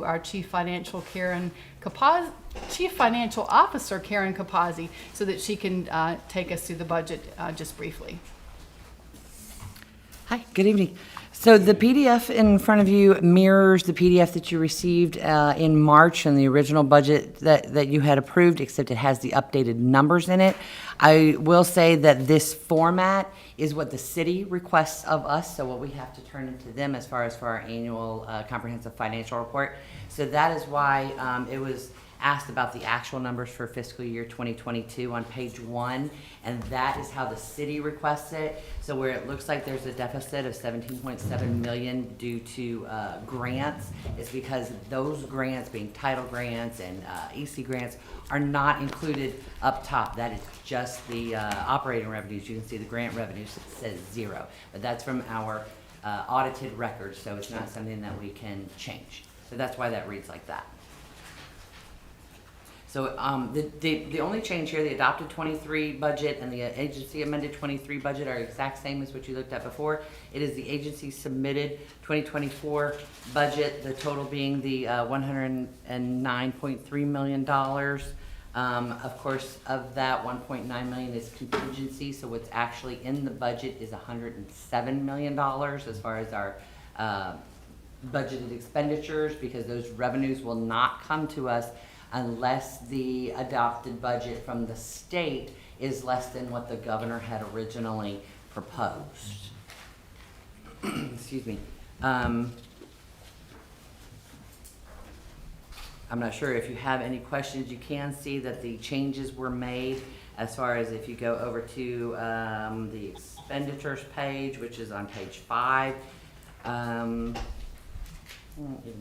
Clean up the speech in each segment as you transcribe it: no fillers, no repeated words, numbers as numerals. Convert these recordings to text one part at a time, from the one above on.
our Chief Financial Officer, Karen Capazzi, so that she can take us through the budget just briefly. Hi, good evening. So the PDF in front of you mirrors the PDF that you received in March and the original budget that you had approved, except it has the updated numbers in it. I will say that this format is what the city requests of us, so what we have to turn into them as far as for our annual comprehensive financial report. So that is why it was asked about the actual numbers for fiscal year 2022 on page 1, and that is how the city requests it. So where it looks like there's a deficit of 17.7 million due to grants, is because those grants, being title grants and EC grants, are not included up top. That is just the operating revenues. You can see the grant revenues, it says 0, but that's from our audited records, so it's not something that we can change. So that's why that reads like that. So the only change here, the adopted 23 budget and the agency amended 23 budget are exact same as what you looked at before. It is the agency submitted 2024 budget, the total being the $109.3 million. Of course, of that, 1.9 million is contingency, so what's actually in the budget is $107 million as far as our budgeted expenditures, because those revenues will not come to us unless the adopted budget from the state is less than what the governor had originally proposed. Excuse me. I'm not sure if you have any questions. You can see that the changes were made as far as if you go over to the expenditures page, which is on page 5. Even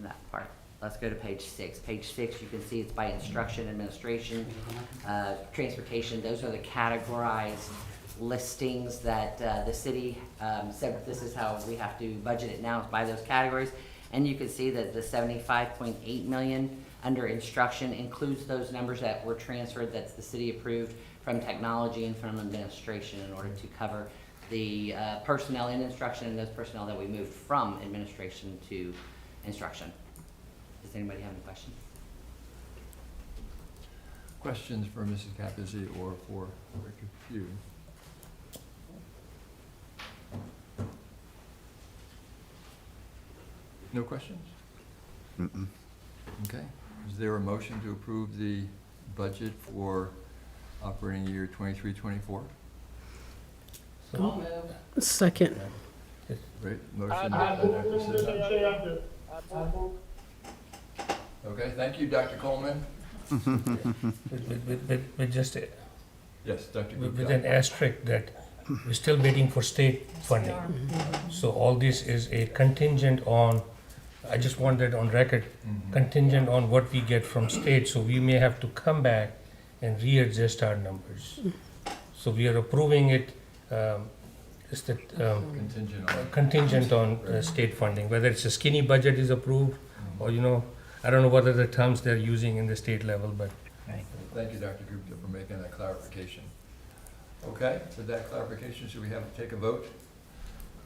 that part. Let's go to page 6. Page 6, you can see it's by instruction, administration, transportation. Those are the categorized listings that the city said this is how we have to budget it now, is by those categories. And you can see that the 75.8 million under instruction includes those numbers that were transferred, that's the city approved from technology and from administration, in order to cover the personnel in instruction and those personnel that we moved from administration to instruction. Does anybody have any questions? Questions for Mrs. Capizzi or for Rick Pugh? No questions? Mm-mm. Okay. Is there a motion to approve the budget for operating year 23-24? Second. Great. Motion by Dr. Sinha. Okay, thank you, Dr. Coleman. With just Yes, Dr. with an Gupta. asterisk that we're still waiting for state funding. So all this is a contingent on, I just want that on record, contingent on what we get from state. So we may have to come back and readjust our numbers. So we are approving it, is that contingent on state funding, whether it's a skinny budget is approved or, I don't know what are the terms they're using in the state level, but. Thank you, Dr. Gupta, for making that clarification. Okay, with that clarification, should we have to take a vote?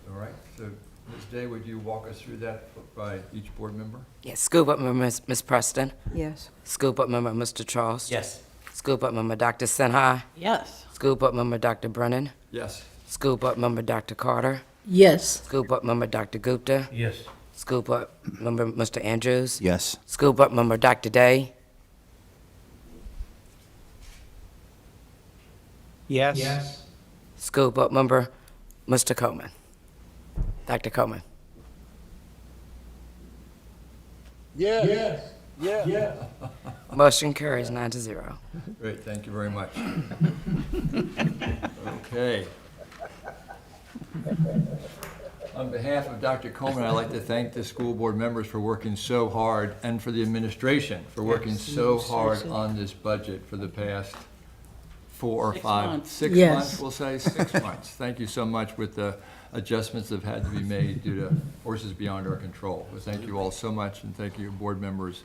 All right, so Ms. Day, would you walk us through that by each board member? Yes, School Board Member Ms. Preston. Yes. School Board Member Mr. Charles. Yes. School Board Member Dr. Sinha. Yes. School Board Member Dr. Brennan. Yes. School Board Member Dr. Carter. Yes. School Board Member Dr. Gupta. Yes. School Board Member Mr. Andrews. Yes. School Board Member Dr. Day. Yes. School Board Member Mr. Coleman. Dr. Coleman. Yes. Yes. Motion carries 9-0. Great, thank you very much. Okay. On behalf of Dr. Coleman, I'd like to thank the school board members for working so hard, and for the administration for working so hard on this budget for the past 4 or 5, 6 Yes. months, we'll say, 6 months. Thank you so much with the adjustments that have had to be made due to forces beyond our control. But thank you all so much, and thank you, board members.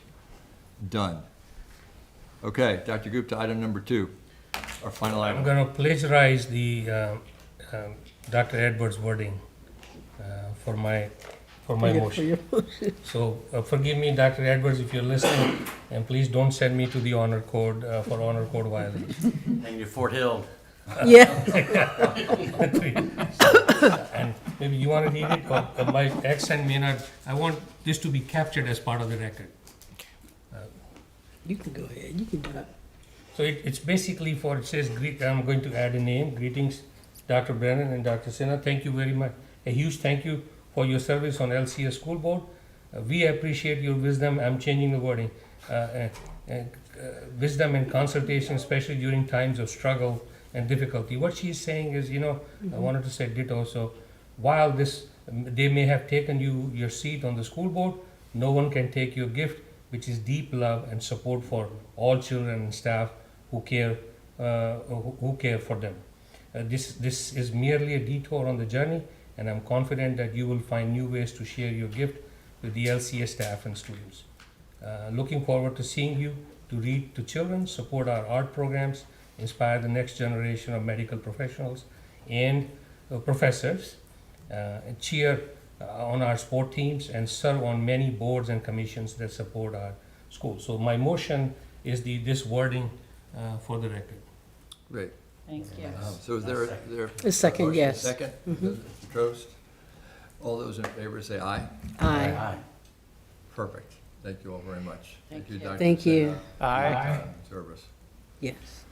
Done. Okay, Dr. Gupta, item number 2, our final I'm item. going to plagiarize the Dr. Edwards' wording for my for my motion. So forgive me, Dr. Edwards, if you're listening, and please don't send me to the honor code for honor code violation. Hang to Fort Hill. Yeah. And maybe you want to read it, or my accent may not, I want this to be captured as part of the record. You can go ahead. You can do it. So it's basically for, it says, I'm going to add a name. Greetings, Dr. Brennan and Dr. Sinha. Thank you very much. A huge thank you for your service on LCS School Board. We appreciate your wisdom. I'm changing the wording. Wisdom and consultation, especially during times of struggle and difficulty. What she's saying is, I wanted to say ditto. So while they may have taken your seat on the school board, no one can take your gift, which is deep love and support for all children and staff who care for them. This is merely a detour on the journey, and I'm confident that you will find new ways to share your gift with the LCS staff and students. Looking forward to seeing you to read to children, support our art programs, inspire the next generation of medical professionals and professors, and cheer on our sport teams, and serve on many boards and commissions that support our school. So my motion is this wording for the record. Great. Thank you. So is there? A second, motion, yes. Second, Mr. Trost. All those in favor say aye. Aye. Perfect. Thank you all very much. Thank you, Dr. Thank you. Sinha. Service. Yes.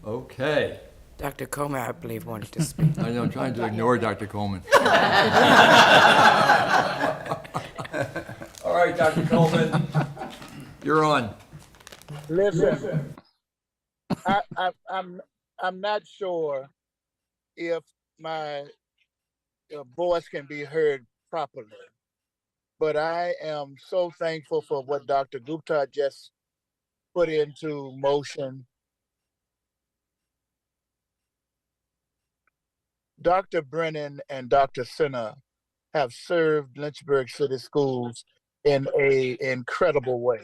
Okay. Dr. Coleman, I believe, wanted to speak. I know, I'm trying to ignore Dr. Coleman. All right, Dr. Coleman, you're on. Listen, I'm not sure if my voice can be heard properly, but I am so thankful for what Dr. Gupta just put into motion. Dr. Brennan and Dr. Sinha have served Lynchburg City Schools in an incredible way.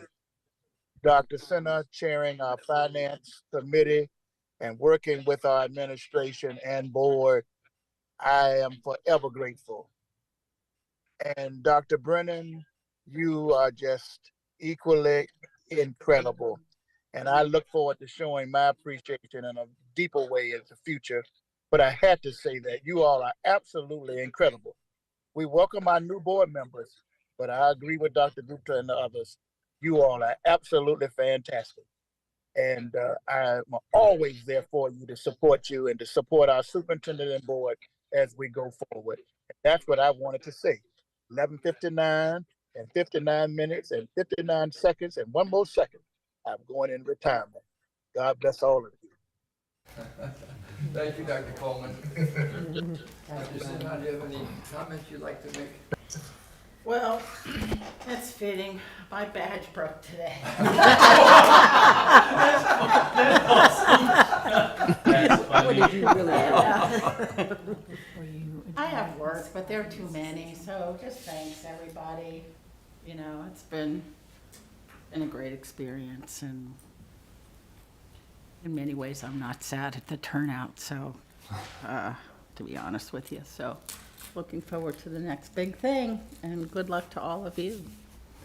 Dr. Sinha chairing our finance committee and working with our administration and board, I am forever grateful. And Dr. Brennan, you are just equally incredible. And I look forward to showing my appreciation in a deeper way in the future. But I had to say that you all are absolutely incredible. We welcome our new board members, but I agree with Dr. Gupta and the others. You all are absolutely fantastic. And I'm always there for you, to support you and to support our superintendent and board as we go forward. That's what I wanted to say. 11:59 and 59 minutes and 59 seconds and one more second. I'm going in retirement. God bless all of you. Thank you, Dr. Coleman. Dr. Sinha, do you have any comments you'd like to make? Well, that's fitting. My badge broke today. What did you really have? I have work, but there are too many, so just thanks, everybody. It's been a great experience, and in many ways, I'm not sad at the turnout, so, to be honest with you. So, looking forward to the next big thing, and good luck to all of you.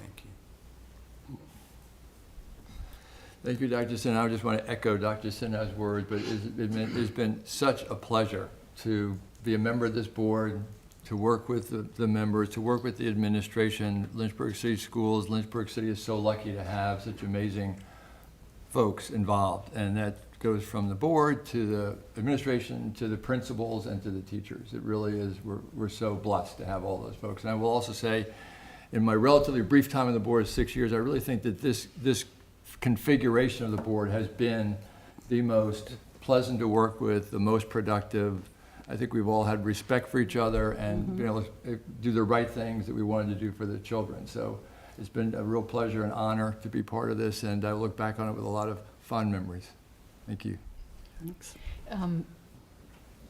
Thank you. Thank you, Dr. Sinha. I just want to echo Dr. Sinha's words, but it's been such a pleasure to be a member of this board, to work with the members, to work with the administration. Lynchburg City Schools, Lynchburg City is so lucky to have such amazing folks involved, and that goes from the board to the administration to the principals and to the teachers. It really is, we're so blessed to have all those folks. And I will also say, in my relatively brief time on the board of 6 years, I really think that this configuration of the board has been the most pleasant to work with, the most productive. I think we've all had respect for each other and been able to do the right things that we wanted to do for the children. So it's been a real pleasure and honor to be part of this, and I look back on it with a lot of fond memories. Thank you. Thanks.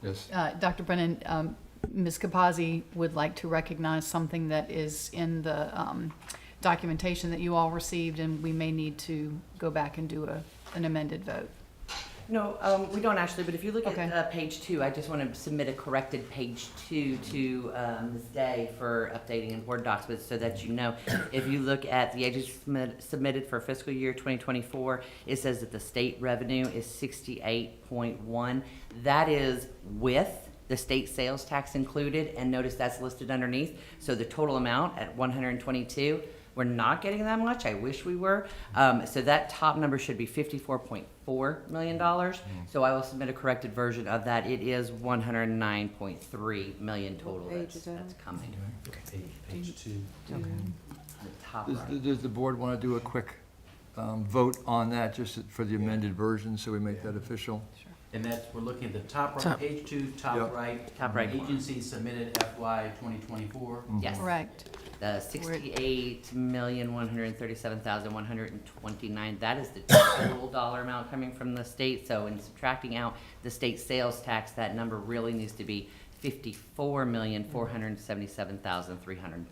Yes. Dr. Brennan, Ms. Capazzi would like to recognize something that is in the documentation that you all received, and we may need to go back and do an amended vote. No, we don't actually, but if you look Okay. at page 2, I just want to submit a corrected page 2 to Ms. Day for updating in Word docs, but so that you know. If you look at the agency submitted for fiscal year 2024, it says that the state revenue is 68.1. That is with the state sales tax included, and notice that's listed underneath. So the total amount at 122, we're not getting that much. I wish we were. So that top number should be $54.4 million. So I will submit a corrected version of that. It is 109.3 million total that's coming. Page 2. The top Does, right. does the board want to do a quick vote on that, just for the amended version, so we make that official? And that's, we're looking at the top right, Top. page 2, Yep. top right. Top right. Agency submitted FY 2024. Yes. Correct. The 68,137,129, that is the total dollar amount coming from the state. So in subtracting out the state sales tax, that number really needs to be 54,477,310.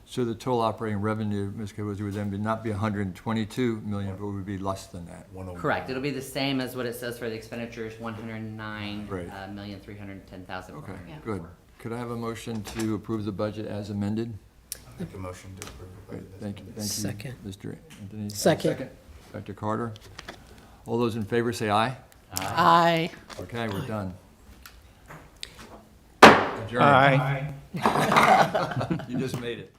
So the total operating revenue, Ms. Cabozzi, would then not be 122 million, but would be less than that. Correct. It'll be the same as what it says for the expenditures, 109 Right. million 310,000. Okay, Yeah. good. Could I have a motion to approve the budget as amended? Make a motion to approve the Great, budget. thank you, thank you. Second. Mr. Anthony. Second. Dr. Carter. All those in favor say aye. Aye. Okay, we're done. Adjourned. You just made it.